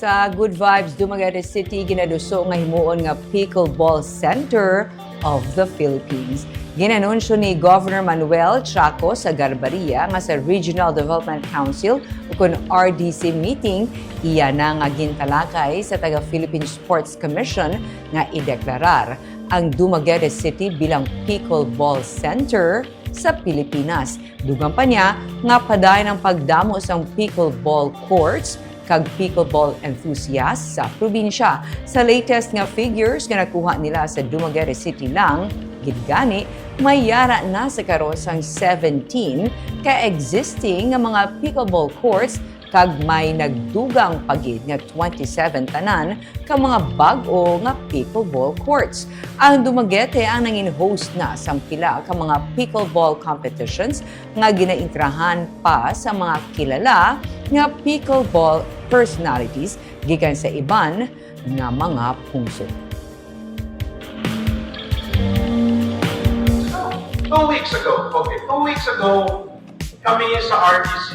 sa Good Vibes Dumaguete City ginaduso nga himuon nga Pickleball Center of the Philippines. Ginanunsyo ni Governor Manuel Chaco sa Garbaria nga sa Regional Development Council kung RDC meeting iya na nga gintalakay sa taga-Philippine Sports Commission nga ideklarar ang Dumaguete City bilang Pickleball Center sa Pilipinas. Dugang pa niya nga padayon ang pagdamo sa pickleball courts kag pickleball enthusiasts sa probinsya. Sa latest nga figures nga nakuha nila sa Dumaguete City lang, gidgani, may yara na sa karosang 17 ka-existing nga mga pickleball courts kag may nagdugang pagid nga 27 tanan ka mga bag-o nga pickleball courts. Ang Dumaguete ang nangin host na sa pila ka mga pickleball competitions nga ginaintrahan pa sa mga kilala nga pickleball personalities gikan sa iban nga mga pungso. 2 weeks ago, kami sa RDC,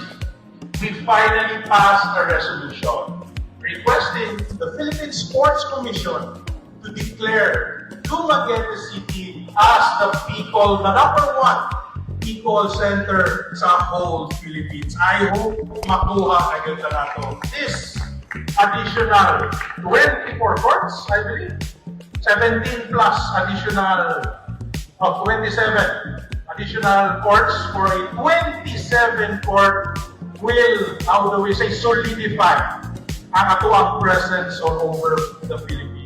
we finally passed a resolution requesting the Philippine Sports Commission to declare Dumaguete City as the the number one Pickleball center sa whole Philippines. I hope makuha agad na nato this additional 24 courts, I believe. 17 plus additional of 27 additional courts for a 27 court will, how do we say, solidify ang atuang presence all over the Philippines.